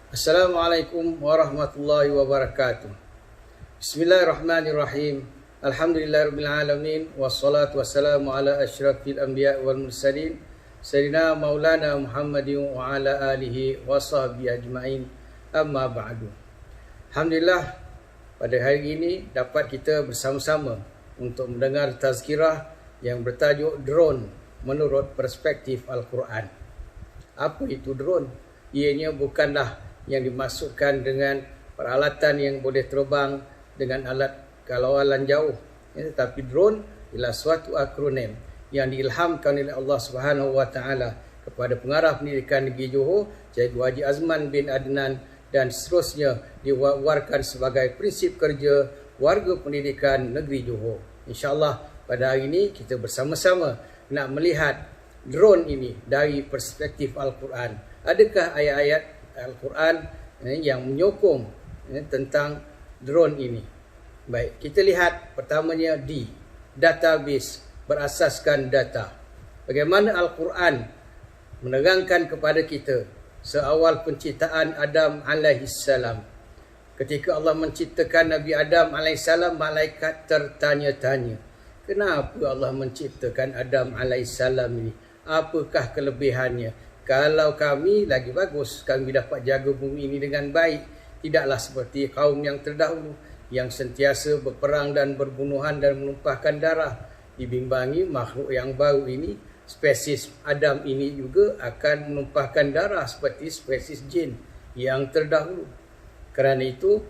Assalamualaikum warahmatullahi wabarakatuh. Bismillahirrahmanirrahim. Alhamdulillahirabbil alamin wassalatu wassalamu ala asyrafil anbiya wal mursalin sayyidina maulana Muhammadin wa ala alihi washabbihi ajmain. Amma ba'du. Alhamdulillah, pada hari ini dapat kita bersama-sama untuk mendengar tazkirah yang bertajuk drone menurut perspektif Al-Quran. Apa itu drone? Ianya bukanlah yang dimasukkan dengan peralatan yang boleh terbang dengan alat kawalan jauh, tetapi drone ialah suatu akronim yang diilhamkan oleh Allah Subhanahu Wa Taala kepada pengarah pendidikan negeri Johor, Cikgu Haji Azman bin Adnan, dan seterusnya diwawarkan sebagai prinsip kerja warga pendidikan negeri Johor. InsyaAllah pada hari ini kita bersama-sama nak melihat drone ini dari perspektif Al-Quran. Adakah ayat-ayat Al-Quran yang menyokong tentang drone ini? Baik, kita lihat pertamanya di database berasaskan data. Bagaimana Al-Quran menerangkan kepada kita seawal penciptaan Adam alaihissalam. Ketika Allah menciptakan Nabi Adam alaihissalam, malaikat tertanya-tanya, kenapa Allah menciptakan Adam alaihissalam ini? Apakah kelebihannya? Kalau kami lagi bagus, kami dapat jaga bumi ini dengan baik. Tidaklah seperti kaum yang terdahulu yang sentiasa berperang dan berbunuhan dan menumpahkan darah. Dibimbangi makhluk yang baru ini, spesies Adam ini juga akan menumpahkan darah seperti spesies jin yang terdahulu. Kerana itu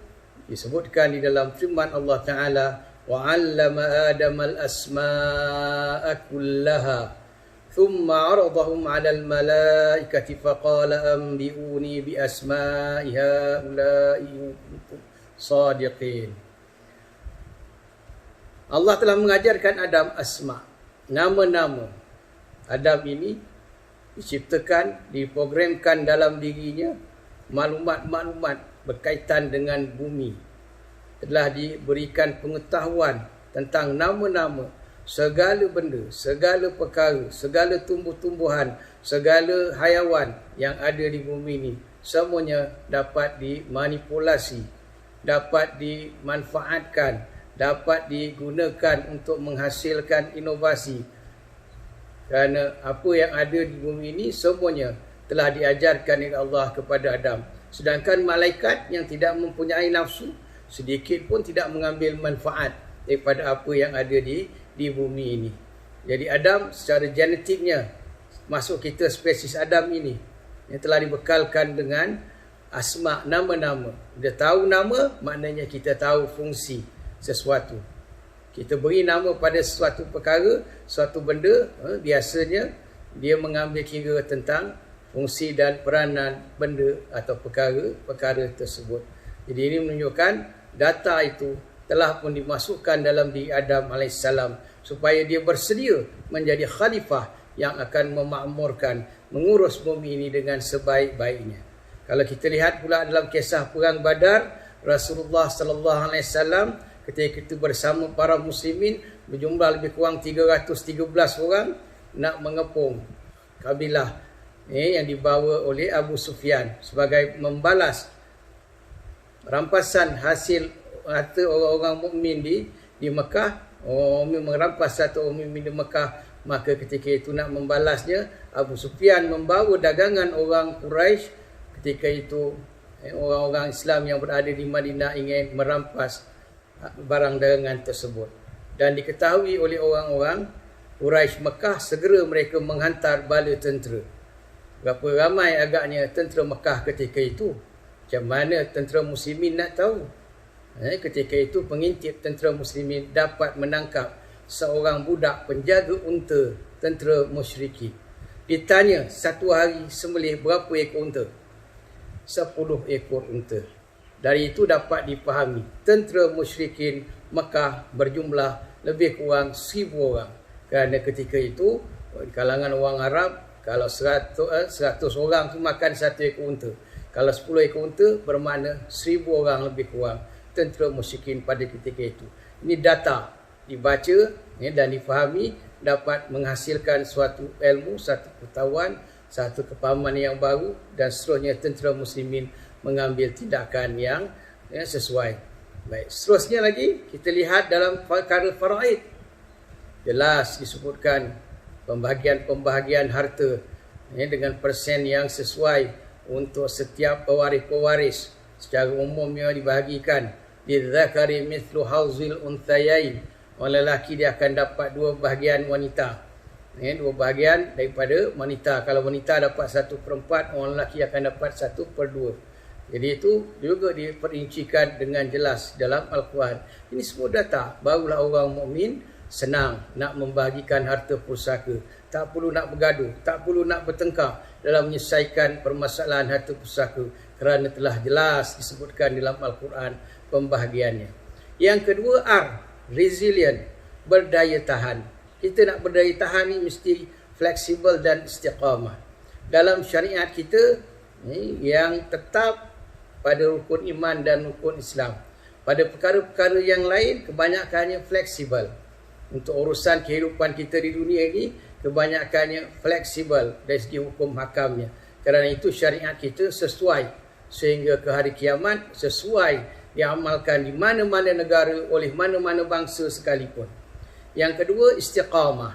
disebutkan di dalam firman Allah Ta'ala, وَعَلَّمَ آدَمَ الْأَسْمَاءَ كُلَّهَا ثم عرضهم على الملائكة فقال أنبئوني بأسماء هؤلاء إن كنتم صادقين. Allah telah mengajarkan Adam asma, nama-nama. Adam ini diciptakan, diprogramkan dalam dirinya maklumat-maklumat berkaitan dengan bumi. Telah diberikan pengetahuan tentang nama-nama segala benda, segala perkara, segala tumbuh-tumbuhan, segala haiwan yang ada di bumi ini. Semuanya dapat dimanipulasi, dapat dimanfaatkan, dapat digunakan untuk menghasilkan inovasi. Kerana apa yang ada di bumi ini semuanya telah diajarkan oleh Allah kepada Adam. Sedangkan malaikat yang tidak mempunyai nafsu, sedikit pun tidak mengambil manfaat daripada apa yang ada di bumi ini. Jadi Adam secara genetiknya masuk kita spesies Adam ini yang telah dibekalkan dengan asma, nama-nama. Dia tahu nama, maknanya kita tahu fungsi sesuatu. Kita beri nama pada sesuatu perkara, suatu benda, biasanya dia mengambil kira tentang fungsi dan peranan benda atau perkara tersebut. Jadi ini menunjukkan data itu telah pun dimasukkan dalam diri Adam alaihissalam supaya dia bersedia menjadi khalifah yang akan memakmurkan, mengurus bumi ini dengan sebaik-baiknya. Kalau kita lihat pula dalam kisah perang Badar, Rasulullah sallallahu alaihi wasallam ketika itu bersama para muslimin berjumlah lebih kurang 313 orang nak mengepung kabilah yang dibawa oleh Abu Sufyan sebagai membalas rampasan hasil harta orang-orang mukmin di Mekah. Orang mukmin merampas satu orang mukmin di Mekah, maka ketika itu nak membalasnya, Abu Sufyan membawa dagangan orang Quraisy. Ketika itu orang-orang Islam yang berada di Madinah ingin merampas barang dagangan tersebut, dan diketahui oleh orang-orang Quraisy Mekah, segera mereka menghantar bala tentera. Berapa ramai agaknya tentera Mekah ketika itu? Macam mana tentera muslimin nak tahu? Ketika itu pengintip tentera muslimin dapat menangkap seorang budak penjaga unta tentera musyrikin. Ditanya satu hari sembelih berapa ekor unta? 10 ekor unta. Dari itu dapat dipahami tentera musyrikin Mekah berjumlah lebih kurang 1000 orang. Kerana ketika itu di kalangan orang Arab, kalau 100 orang tu makan 1 ekor unta. Kalau 10 ekor unta bermakna 1000 orang lebih kurang tentera musyrikin pada ketika itu. Ini data dibaca dan difahami, dapat menghasilkan suatu ilmu, satu pengetahuan satu kepahaman yang baru, dan seterusnya tentera muslimin mengambil tindakan yang sesuai. Baik, seterusnya lagi kita lihat dalam perkara faraid. Jelas disebutkan pembahagian harta dengan persen yang sesuai untuk setiap pewaris-pewaris. Secara umumnya dibahagikan lidzakari mithlu hauzil unthayain. Orang lelaki dia akan dapat 2 bahagian wanita. 2 bahagian daripada wanita. Kalau wanita dapat 1/4, orang lelaki akan dapat 1/2. Jadi itu juga diperincikan dengan jelas dalam Al-Quran. Ini semua data. Barulah orang mukmin senang nak membahagikan harta pusaka. Tak perlu nak bergaduh, tak perlu nak bertengkar dalam menyelesaikan permasalahan harta pusaka, kerana telah jelas disebutkan dalam Al-Quran pembahagiannya. Yang kedua, resilient, berdaya tahan. Kita nak berdaya tahan ni mesti fleksibel dan istiqamah. Dalam syariat kita yang tetap pada rukun iman dan rukun Islam. Pada perkara-perkara yang lain kebanyakannya fleksibel. Untuk urusan kehidupan kita di dunia ini kebanyakannya fleksibel dari segi hukum hakamnya. Kerana itu syariat kita sesuai sehingga ke hari kiamat, sesuai diamalkan di mana-mana negara oleh mana-mana bangsa sekalipun. Yang kedua, istiqamah.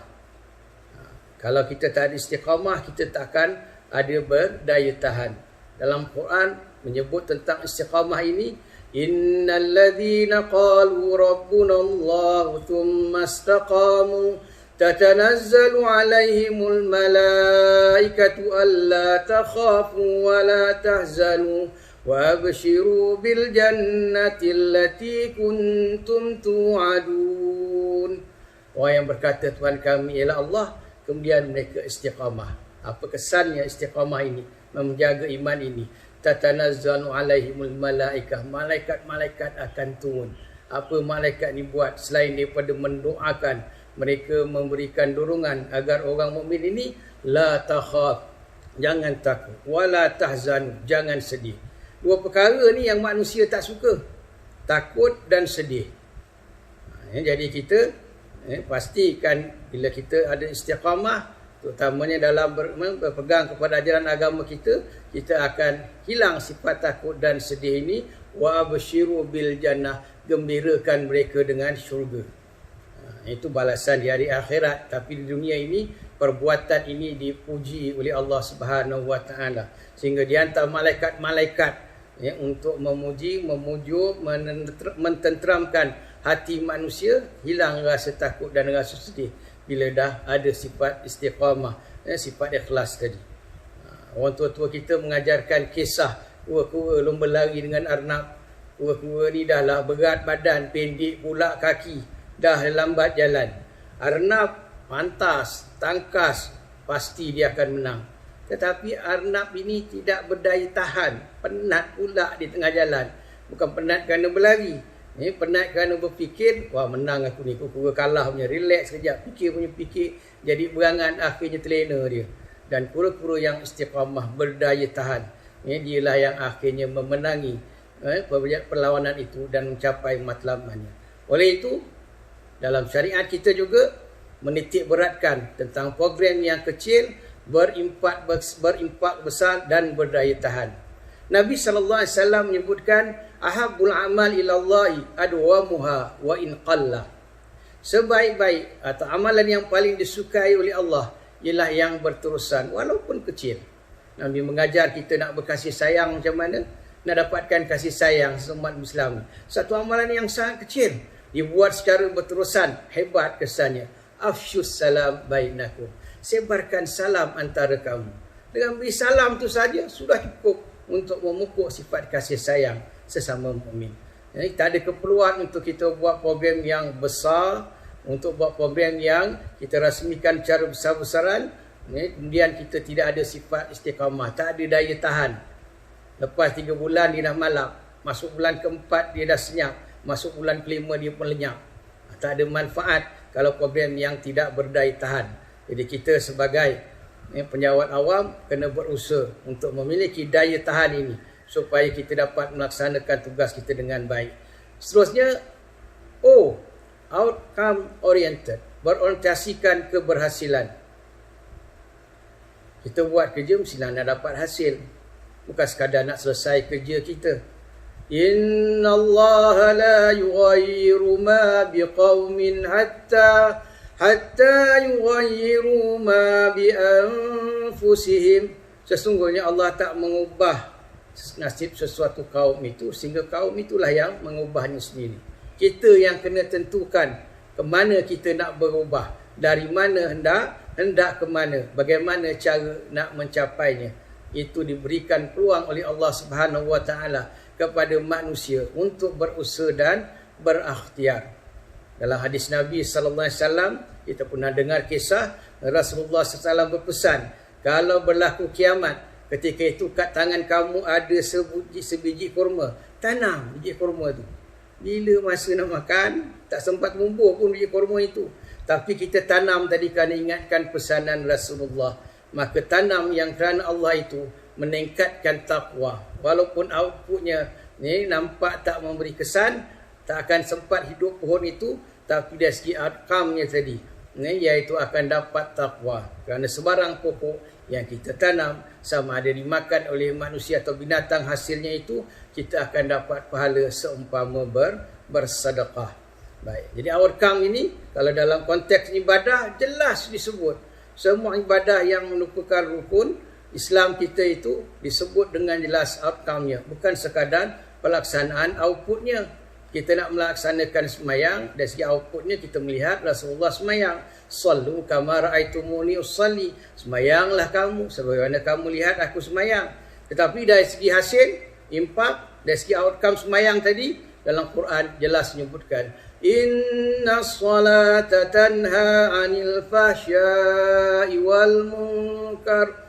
Kalau kita tak ada istiqamah, kita tak akan ada berdaya tahan. Dalam Quran menyebut tentang istiqamah ini, innal ladzina qalu rabbuna Allah thumma istaqamu tatanazzalu alaihimul malaikatu alla takhafu wa la tahzanu wa abshiru bil jannati allati kuntum tu'adun. Orang yang berkata Tuhan kami ialah Allah, kemudian mereka istiqamah. Apa kesannya istiqamah ini? Menjaga iman ini. Tatanazzalu alaihimul malaikah. Malaikat-malaikat akan turun. Apa malaikat ni buat selain daripada mendoakan, mereka memberikan dorongan agar orang mukmin ini la takhaf, jangan takut, wala tahzan, jangan sedih. 2 perkara ni yang manusia tak suka, takut dan sedih. Jadi kita pastikan bila kita ada istiqamah, terutamanya dalam berpegang kepada ajaran agama kita, kita akan hilang sifat takut dan sedih ini. Wa abshiru bil jannah, gembirakan mereka dengan syurga. Itu balasan di hari akhirat. Tapi di dunia ini perbuatan ini dipuji oleh Allah Subhanahu Wa Taala, sehingga dihantar malaikat-malaikat untuk memuji, memujuk, mententeramkan hati manusia, hilang rasa takut dan rasa sedih bila dah ada sifat istiqamah, sifat ikhlas tadi. Orang tua-tua kita mengajarkan kisah kura-kura lomba lari dengan arnab. Kura-kura ni dah lah berat badan, pendek pula kaki, dah lambat jalan. Arnab pantas, tangkas, pasti dia akan menang. Tetapi arnab ini tidak berdaya tahan, penat pula di tengah jalan. Bukan penat kerana berlari, penat kerana berfikir, wah menang aku ni, kura-kura kalah punya, relax sekejap, fikir, jadi berangan, akhirnya terlena dia. Dan kura-kura yang istiqamah, berdaya tahan, dialah yang akhirnya memenangi perlawanan itu dan mencapai matlamannya. Oleh itu, dalam syariat kita juga menitik beratkan tentang program yang kecil, berimpak besar dan berdaya tahan. Nabi SAW menyebutkan, ahabbul amal ilallahi adwamuha wa in qalla. Sebaik-baik atau amalan yang paling disukai oleh Allah ialah yang berterusan walaupun kecil. Nabi mengajar kita nak berkasih sayang macam mana, nak dapatkan kasih sayang seumat Islam. Satu amalan yang sangat kecil dibuat secara berterusan, hebat kesannya. Afsyus salam bainakum, sebarkan salam antara kamu. Dengan beri salam tu saja sudah cukup untuk memupuk sifat kasih sayang sesama mukmin. Jadi tak ada keperluan untuk kita buat program yang besar, untuk buat program yang kita rasmikan secara besar-besaran, kemudian kita tidak ada sifat istiqamah, tak ada daya tahan. Lepas 3 bulan dia dah malap, masuk bulan keempat dia dah senyap, masuk bulan kelima dia pun lenyap. Tak ada manfaat kalau program yang tidak berdaya tahan. Jadi kita sebagai penjawat awam kena berusaha untuk memiliki daya tahan ini supaya kita dapat melaksanakan tugas kita dengan baik. Seterusnya, outcome oriented, berorientasikan keberhasilan. Kita buat kerja mestilah nak dapat hasil. Bukan sekadar nak selesai kerja kita. Inna Allah la yughayyiru ma biqaumin hatta yughayyiru ma bi anfusihim. Sesungguhnya Allah tak mengubah nasib sesuatu kaum itu sehingga kaum itulah yang mengubahnya sendiri. Kita yang kena tentukan ke mana kita nak berubah, dari mana hendak ke mana, bagaimana cara nak mencapainya. Itu diberikan peluang oleh Allah Subhanahu Wa Taala kepada manusia untuk berusaha dan berikhtiar. Dalam hadis Nabi sallallahu alaihi wasallam kita pernah dengar kisah Rasulullah sallallahu alaihi wasallam berpesan, kalau berlaku kiamat, ketika itu kat tangan kamu ada sebiji kurma, tanam biji kurma tu. Bila masa nak makan, tak sempat bumbur pun biji kurma itu. Tapi kita tanam tadi kerana ingatkan pesanan Rasulullah. Maka tanam yang kerana Allah itu meningkatkan takwa. Walaupun outputnya ni nampak tak memberi kesan, tak akan sempat hidup pohon itu, tapi dari segi outcome-nya tadi, iaitu akan dapat takwa. Kerana sebarang pokok yang kita tanam, sama ada dimakan oleh manusia atau binatang, hasilnya itu kita akan dapat pahala seumpama bersedekah. Baik. Jadi outcome ini kalau dalam konteks ibadah jelas disebut. Semua ibadah yang merupakan rukun Islam kita itu disebut dengan jelas outcome-nya, bukan sekadar pelaksanaan outputnya. Kita nak melaksanakan semayang, dari segi outputnya kita melihat Rasulullah semayang. Sallu kama ra'aitumuni usalli. Semayanglah kamu sebagaimana kamu lihat aku semayang. Tetapi dari segi hasil, impact, dari segi outcome semayang tadi, dalam Quran jelas menyebutkan, Inna salata tanha anil fahsya'i wal munkar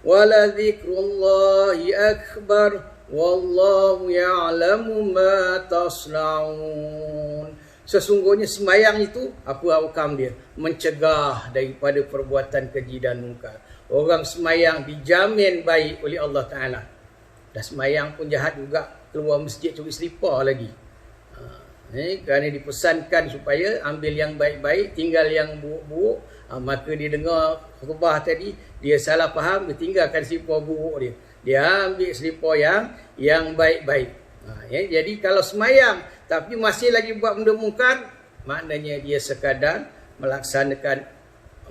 wala dzikrullahi akbar wallahu ya'lamu ma tasna'un. Sesungguhnya semayang itu, apa outcome dia? Mencegah daripada perbuatan keji dan munkar. Orang semayang dijamin baik oleh Allah Ta'ala. Dah semayang pun jahat juga, keluar masjid curi selipar lagi. Kerana dipesankan supaya ambil yang baik-baik, tinggal yang buruk-buruk. Maka dia dengar khutbah tadi, dia salah faham, dia tinggalkan selipar buruk dia. Dia ambil selipar yang baik-baik. Jadi kalau semayang tapi masih lagi buat benda mungkar, maknanya dia sekadar melaksanakan,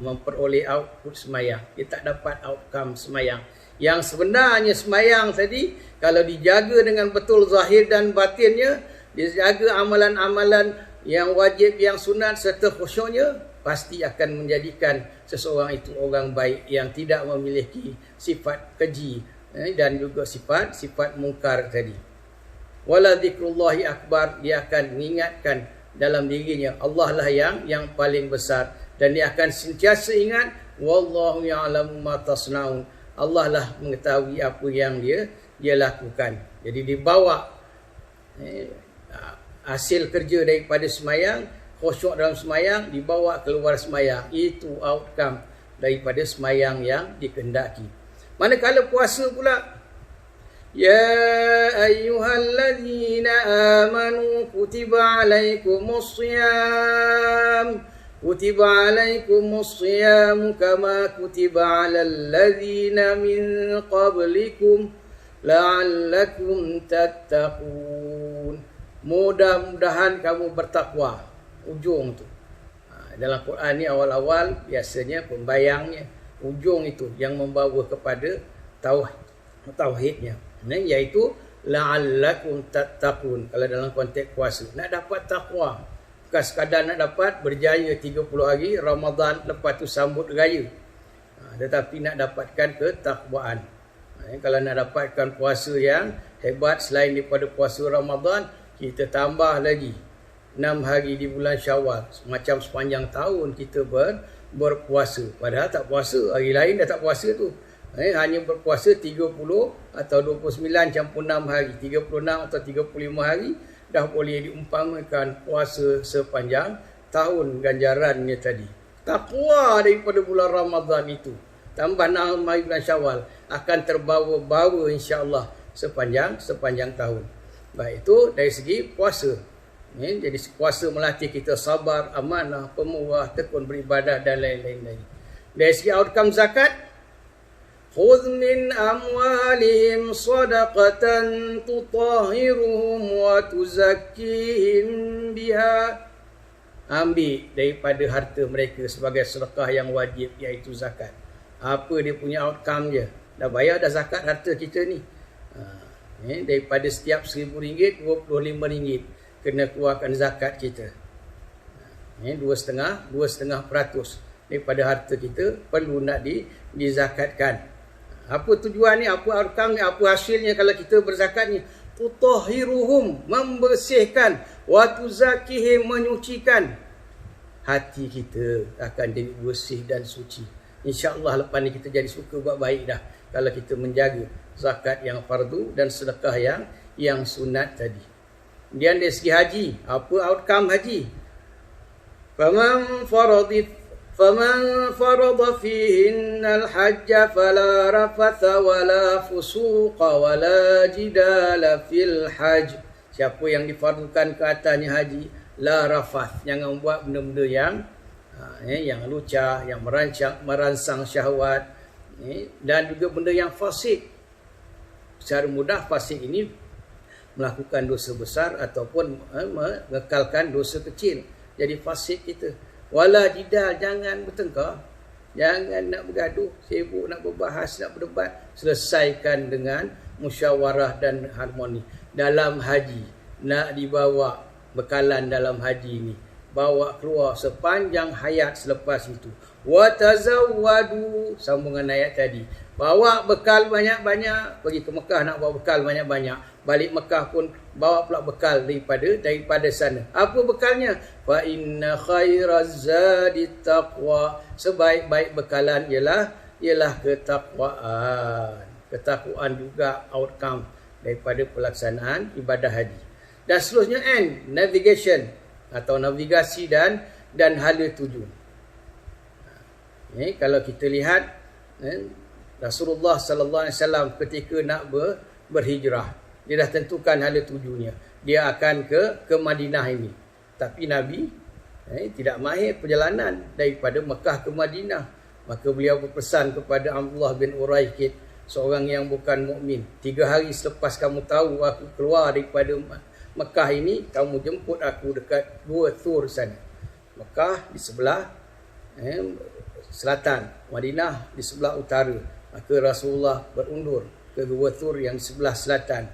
memperoleh output semayang. Dia tak dapat outcome semayang. Yang sebenarnya semayang tadi, kalau dijaga dengan betul zahir dan batinnya, dijaga amalan-amalan yang wajib, yang sunat serta khusyuknya, pasti akan menjadikan seseorang itu orang baik yang tidak memiliki sifat keji dan juga sifat mungkar tadi. Wala dzikrullahi akbar, dia akan mengingatkan dalam dirinya Allah lah yang paling besar, dan dia akan sentiasa ingat wallahu ya'lamu ma tasnaun. Allah lah mengetahui apa yang dia lakukan. Jadi dibawa hasil kerja daripada semayang, khusyuk dalam semayang, dibawa keluar semayang. Itu outcome daripada semayang yang dikehendaki. Manakala puasa pula, Ya ayyuhalladzina amanu kutiba alaikumus siyam kama kutiba alal ladzina min qablikum la'allakum tattaqun. Mudah-mudahan kamu bertakwa. Ujung tu. Dalam Quran ni awal-awal biasanya pembayangnya, ujung itu yang membawa kepada tauhidnya. Iaitu la'allakum tattaqun. Kalau dalam konteks puasa, nak dapat takwa, bukan sekadar nak dapat berjaya 30 hari Ramadan lepas tu sambut raya, tetapi nak dapatkan ketakwaan. Kalau nak dapatkan puasa yang hebat selain daripada puasa Ramadan, kita tambah lagi 6 hari di bulan Syawal. Macam sepanjang tahun kita berpuasa. Padahal tak puasa, hari lain dah tak puasa tu. Hanya berpuasa 30 atau 29 campur 6 hari. 36 atau 35 hari dah boleh diumpamakan puasa sepanjang tahun ganjarannya tadi. Takwa daripada bulan Ramadan itu, tambah 6 hari bulan Syawal, akan terbawa-bawa insya-Allah sepanjang tahun. Baik, itu dari segi puasa. Jadi puasa melatih kita sabar, amanah, pemurah, tekun beribadah dan lain-lain. Dari segi outcome zakat, khudh min amwalihim sadaqatan tutahhiruhum wa tuzakkihim biha. Ambil daripada harta mereka sebagai sedekah yang wajib, iaitu zakat. Apa dia punya outcome dia? Dah bayar dah zakat harta kita ni. Daripada setiap RM1,000, RM25 kena keluarkan zakat kita. 2,5% daripada harta kita perlu nak dizakatkan. Apa tujuan ni? Apa outcome ni? Apa hasilnya kalau kita berzakat ni? Tutahhiruhum, membersihkan, wa tuzakihim, menyucikan. Hati kita akan jadi bersih dan suci. InsyaAllah lepas ni kita jadi suka buat baik dah, kalau kita menjaga zakat yang fardu dan sedekah yang sunat tadi. Kemudian dari segi haji, apa outcome haji? Faman farada fihinna al-hajja fala rafatha wala fusuqa wala jidala fil hajj. Siapa yang difardukan ke atasnya haji, la rafath, jangan buat benda-benda yang lucah, yang merangsang syahwat, dan juga benda yang fasik. Secara mudah, fasik ini melakukan dosa besar ataupun mengekalkan dosa kecil. Jadi fasik kita. Wala jidal, jangan bertengkar, jangan nak bergaduh, sibuk nak berbahas, nak berdebat. Selesaikan dengan musyawarah dan harmoni. Dalam haji, nak dibawa bekalan dalam haji ni, bawa keluar sepanjang hayat selepas itu. Wa tazawwadu, sambungan ayat tadi. Bawa bekal banyak-banyak, pergi ke Mekah nak bawa bekal banyak-banyak. Balik Mekah pun bawa pula bekal daripada sana. Apa bekalnya? Fa inna khairaz zadi taqwa. Sebaik-baik bekalan ialah ketakwaan. Ketakwaan juga outcome daripada pelaksanaan ibadah haji. Dan seterusnya navigation atau navigasi dan hala tuju. Kalau kita lihat Rasulullah sallallahu alaihi wasallam ketika nak berhijrah, dia dah tentukan hala tujunya. Dia akan ke Madinah ini. Tapi Nabi tidak mahir perjalanan daripada Mekah ke Madinah. Maka beliau berpesan kepada Abdullah bin Uraikid, seorang yang bukan mukmin, 3 hari selepas kamu tahu aku keluar daripada Mekah ini, kamu jemput aku dekat Gua Thur sana. Mekah di sebelah selatan, Madinah di sebelah utara. Maka Rasulullah berundur ke Gua Thur yang di sebelah selatan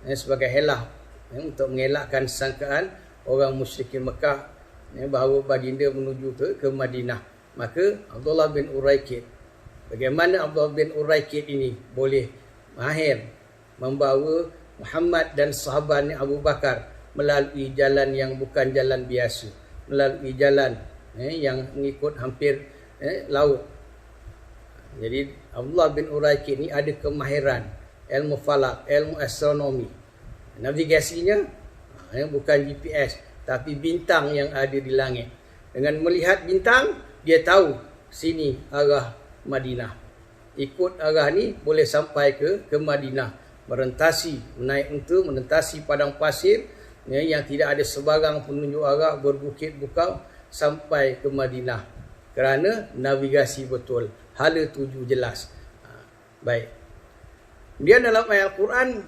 sebagai helah untuk mengelakkan sangkaan orang musyrikin Mekah bahawa baginda menuju ke Madinah. Maka Abdullah bin Uraikid, bagaimana Abdullah bin Uraikid ini boleh mahir membawa Muhammad dan sahabatnya Abu Bakar melalui jalan yang bukan jalan biasa, melalui jalan yang mengikut hampir laut. Jadi Abdullah bin Uraikid ni ada kemahiran ilmu falak, ilmu astronomi. Navigasinya bukan GPS, tapi bintang yang ada di langit. Dengan melihat bintang, dia tahu sini arah Madinah. Ikut arah ni boleh sampai ke Madinah. Merentasi, menaik unta, menentasi padang pasir yang tidak ada sebarang penunjuk arah, berbukit bukau sampai ke Madinah. Kerana navigasi betul, hala tuju jelas. Baik. Kemudian dalam ayat Al-Quran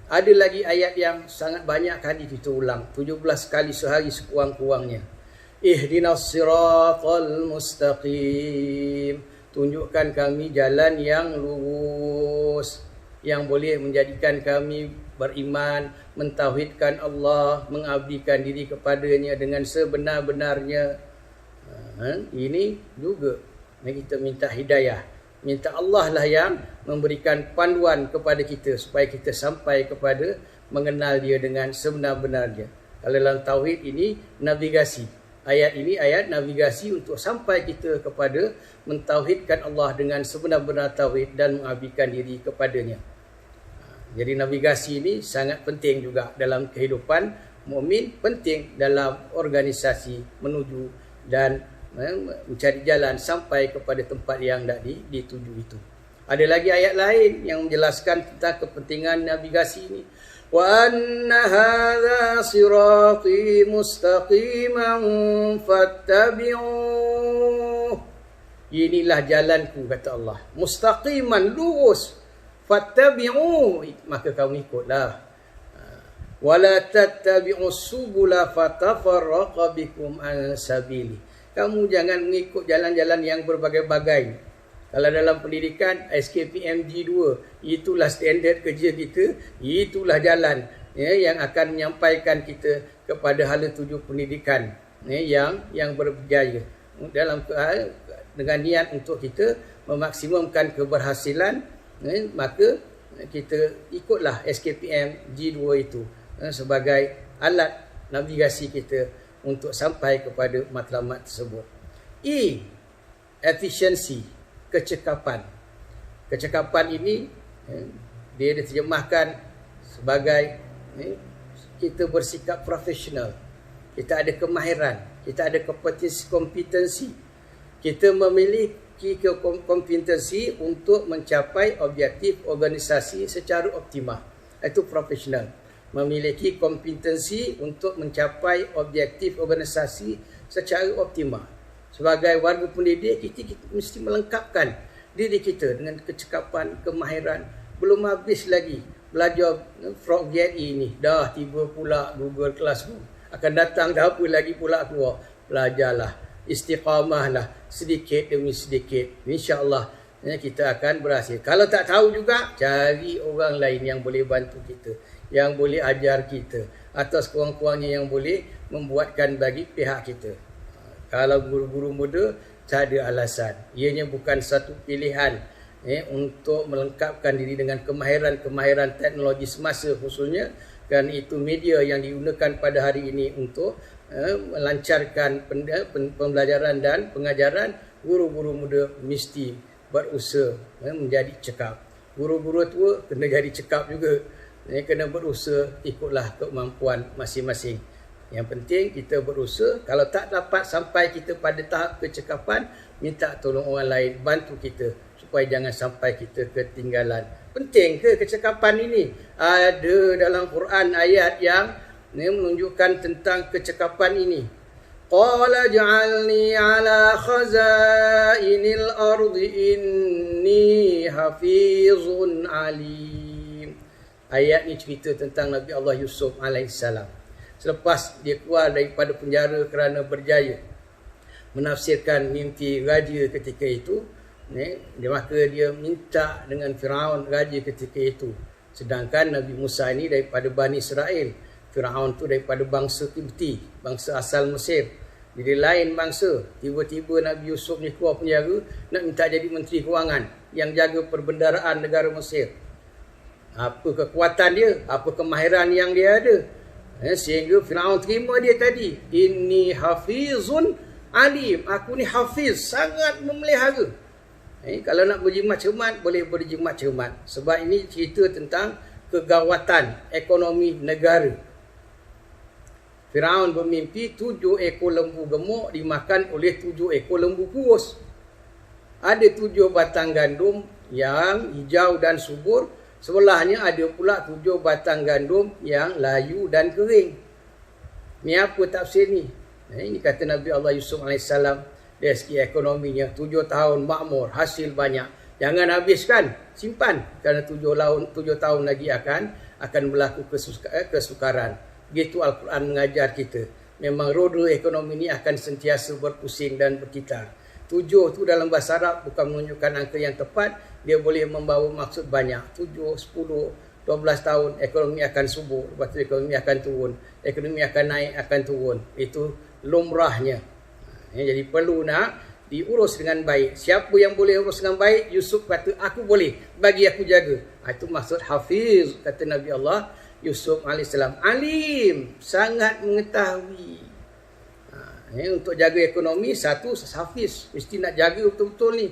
ada lagi ayat yang sangat banyak kali kita ulang, 17 kali sehari sekurang-kurangnya. Ihdinas siratal mustaqim. Tunjukkan kami jalan yang lurus, yang boleh menjadikan kami beriman, mentauhidkan Allah, mengabdikan diri kepadanya dengan sebenar-benarnya. Ini juga kita minta hidayah. Minta Allah lah yang memberikan panduan kepada kita supaya kita sampai kepada mengenal dia dengan sebenar-benarnya. Kalau dalam tauhid ini navigasi. Ayat ini ayat navigasi untuk sampai kita kepada mentauhidkan Allah dengan sebenar-benar tauhid dan mengabdikan diri kepadanya. Jadi navigasi ini sangat penting juga dalam kehidupan mukmin, penting dalam organisasi menuju dan mencari jalan sampai kepada tempat yang dah dituju itu. Ada lagi ayat lain yang menjelaskan tentang kepentingan navigasi ini. Wa anna hadza sirati mustaqiman fattabi'uh. Inilah jalanku, kata Allah. Mustaqiman, lurus. Fattabi'u, maka kamu ikutlah. Wala tattabi'us subula fatafarraqa bikum an sabili. Kamu jangan mengikut jalan-jalan yang berbagai-bagai. Kalau dalam pendidikan, SKPMG 2, itulah standard kerja kita, itulah jalan yang akan menyampaikan kita kepada hala tuju pendidikan yang berjaya. Dengan niat untuk kita memaksimumkan keberhasilan, maka kita ikutlah SKPM G2 itu sebagai alat navigasi kita untuk sampai kepada matlamat tersebut. E, efisiensi, kecekapan. Kecekapan ini dia diterjemahkan sebagai kita bersikap profesional, kita ada kemahiran, kita ada kompetensi, kita memiliki kompetensi untuk mencapai objektif organisasi secara optimal. Itu profesional. Memiliki kompetensi untuk mencapai objektif organisasi secara optimal. Sebagai warga pendidik, kita mesti melengkapkan diri kita dengan kecekapan, kemahiran. Belum habis lagi belajar Frogget ini. Dah tiba pula Google Classroom. Akan datang dah apa lagi pula keluar. Belajarlah, istiqamahlah, sedikit demi sedikit. InsyaAllah kita akan berhasil. Kalau tak tahu juga, cari orang lain yang boleh bantu kita, yang boleh ajar kita, atau sekurang-kurangnya yang boleh membuatkan bagi pihak kita. Kalau guru-guru muda, tak ada alasan. Ianya bukan satu pilihan untuk melengkapkan diri dengan kemahiran-kemahiran teknologi semasa khususnya, kerana itu media yang digunakan pada hari ini untuk melancarkan pembelajaran dan pengajaran. Guru-guru muda mesti berusaha menjadi cekap. Guru-guru tua kena jadi cekap juga. Kena berusaha, ikutlah kemampuan masing-masing. Yang penting kita berusaha. Kalau tak dapat sampai kita pada tahap kecekapan, minta tolong orang lain bantu kita supaya jangan sampai kita ketinggalan. Penting ke kecekapan ini? Ada dalam Quran ayat yang menunjukkan tentang kecekapan ini. Qala ja'alni ala khazainil ardi inni hafizun alim. Ayat ni cerita tentang Nabi Allah Yusuf alaihissalam. Selepas dia keluar daripada penjara kerana berjaya menafsirkan mimpi raja ketika itu, maka dia minta dengan Firaun raja ketika itu. Sedangkan Nabi Musa ini daripada Bani Israel, Firaun tu daripada bangsa Kipti, bangsa asal Mesir. Jadi lain bangsa. Tiba-tiba Nabi Yusuf ni keluar penjara nak minta jadi Menteri Kewangan yang jaga perbendaraan negara Mesir. Apa kekuatan dia, apa kemahiran yang dia ada, sehingga Firaun terima dia tadi. Inni hafizun alim. Aku ni hafiz, sangat memelihara. Kalau nak berjimat cermat, boleh berjimat cermat. Sebab ini cerita tentang kegawatan ekonomi negara. Firaun bermimpi 7 ekor lembu gemuk dimakan oleh 7 ekor lembu kurus. Ada 7 batang gandum yang hijau dan subur. Sebelahnya ada pula 7 batang gandum yang layu dan kering. Ni apa tafsir ni? Ini kata Nabi Allah Yusuf AS. Dari segi ekonominya 7 tahun makmur, hasil banyak. Jangan habiskan, simpan. Kerana 7 tahun lagi akan berlaku kesukaran. Begitu Al-Quran mengajar kita. Memang roda ekonomi ini akan sentiasa berpusing dan berkitar. 7 tu dalam bahasa Arab bukan menunjukkan angka yang tepat. Dia boleh membawa maksud banyak. 7, 10, 12 tahun ekonomi akan subur. Lepas tu ekonomi akan turun. Ekonomi akan naik, akan turun. Itu lumrahnya. Jadi perlu nak diurus dengan baik. Siapa yang boleh urus dengan baik? Yusuf kata, aku boleh. Bagi aku jaga. Itu maksud hafiz, kata Nabi Allah Yusuf AS. Alim, sangat mengetahui. Untuk jaga ekonomi, satu hafiz. Mesti nak jaga betul-betul ni.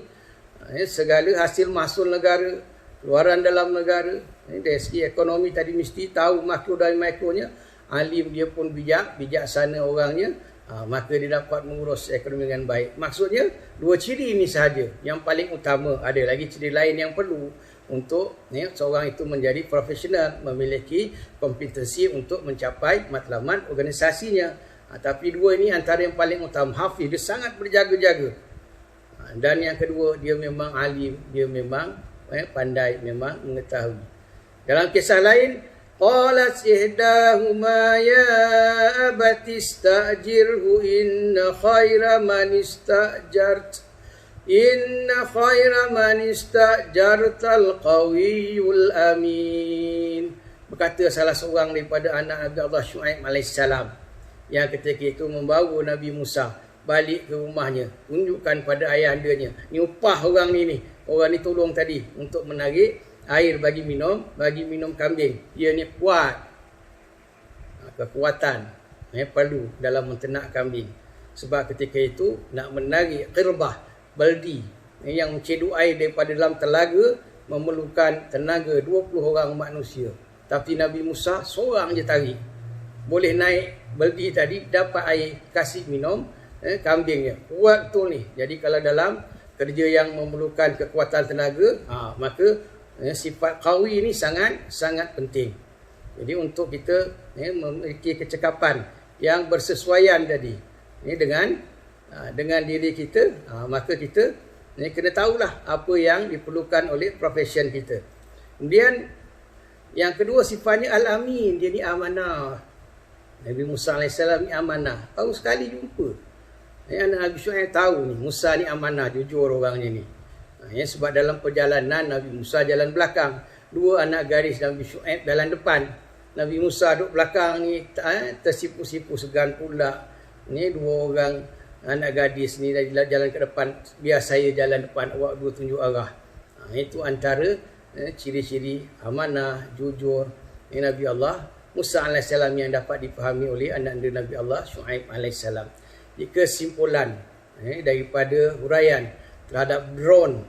Segala hasil mahsul negara, keluaran dalam negara. Dari segi ekonomi tadi mesti tahu makro dan mikronya. Alim dia pun bijaksana orangnya. Maka dia dapat mengurus ekonomi dengan baik. Maksudnya, 2 ciri ini sahaja yang paling utama. Ada lagi ciri lain yang perlu untuk seorang itu menjadi profesional, memiliki kompetensi untuk mencapai matlamat organisasinya. Tapi 2 ini antara yang paling utama. Hafiz, dia sangat berjaga-jaga. Dan yang kedua, dia memang alim, dia memang pandai, memang mengetahui. Dalam kisah lain, qalat ihdahuma ya abati istajirhu inna khaira man istajartal qawiyul amin. Berkata salah seorang daripada anak Nabi Allah Syuaib alaihissalam, yang ketika itu membawa Nabi Musa balik ke rumahnya, tunjukkan pada ayahandanya, ni upah orang ni, orang ni tolong tadi untuk menarik air bagi minum kambing. Dia ni kuat, kekuatan perlu dalam menternak kambing. Sebab ketika itu nak menarik qirbah, baldi yang menceduk air daripada dalam telaga memerlukan tenaga 20 orang manusia. Tapi Nabi Musa seorang je tarik, boleh naik baldi tadi, dapat air, kasih minum kambingnya. Kuat betul ni. Jadi kalau dalam kerja yang memerlukan kekuatan tenaga, maka sifat qawi ni sangat penting. Jadi untuk kita memiliki kecekapan yang bersesuaian tadi dengan diri kita, maka kita kena tahulah apa yang diperlukan oleh profession kita. Kemudian yang kedua, sifatnya al-amin, dia ni amanah. Nabi Musa AS ni amanah, baru sekali jumpa. Anak Nabi Syuaib tahu ni Musa ni amanah, jujur orangnya ni. Sebab dalam perjalanan Nabi Musa jalan belakang, dua anak gadis Nabi Syuaib jalan depan. Nabi Musa duduk belakang ni, tersipu-sipu segan pula. Ni dua orang anak gadis ni jalan ke depan, biar saya jalan depan, awak dua tunjuk arah. Itu antara ciri-ciri amanah, jujur Nabi Allah Musa AS yang dapat dipahami oleh anak Nabi Allah Syuaib AS. Kesimpulan daripada huraian terhadap drone,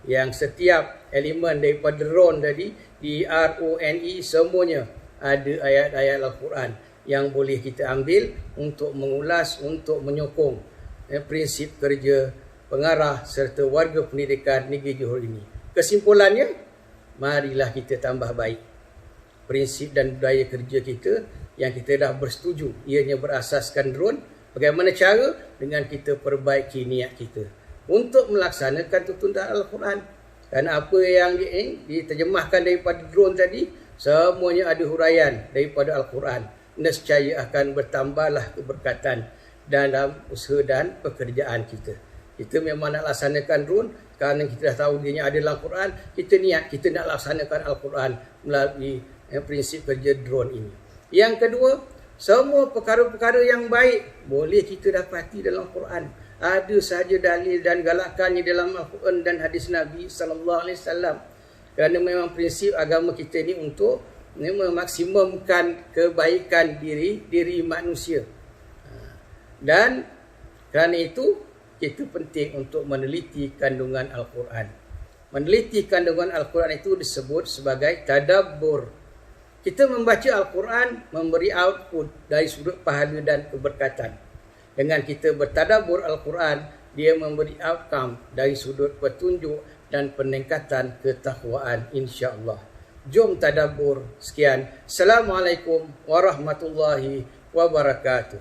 yang setiap elemen daripada drone tadi, D-R-O-N-E, semuanya ada ayat-ayat Al-Quran yang boleh kita ambil untuk mengulas, untuk menyokong prinsip kerja pengarah serta warga pendidikan negeri Johor ini. Kesimpulannya, marilah kita tambah baik prinsip dan budaya kerja kita yang kita dah bersetuju, ianya berasaskan drone. Bagaimana cara? Dengan kita perbaiki niat kita untuk melaksanakan tuntunan Al-Quran. Kerana apa yang diterjemahkan daripada drone tadi, semuanya ada huraian daripada Al-Quran. Nescaya akan bertambahlah keberkatan dalam usaha dan pekerjaan kita. Kita memang nak laksanakan drone kerana kita dah tahu dia ada dalam Al-Quran. Kita niat kita nak laksanakan Al-Quran melalui prinsip kerja drone ini. Yang kedua, semua perkara-perkara yang baik boleh kita dapati dalam Quran. Ada sahaja dalil dan galakannya dalam Al-Quran dan hadis Nabi SAW. Kerana memang prinsip agama kita ni untuk memaksimumkan kebaikan diri manusia. Dan kerana itu kita penting untuk meneliti kandungan Al-Quran. Meneliti kandungan Al-Quran itu disebut sebagai tadabbur. Kita membaca Al-Quran memberi output dari sudut pahala dan keberkatan. Dengan kita bertadabbur Al-Quran, dia memberi outcome dari sudut petunjuk dan peningkatan ketakwaan, insya-Allah. Jom tadabbur. Sekian. Assalamualaikum warahmatullahi wabarakatuh.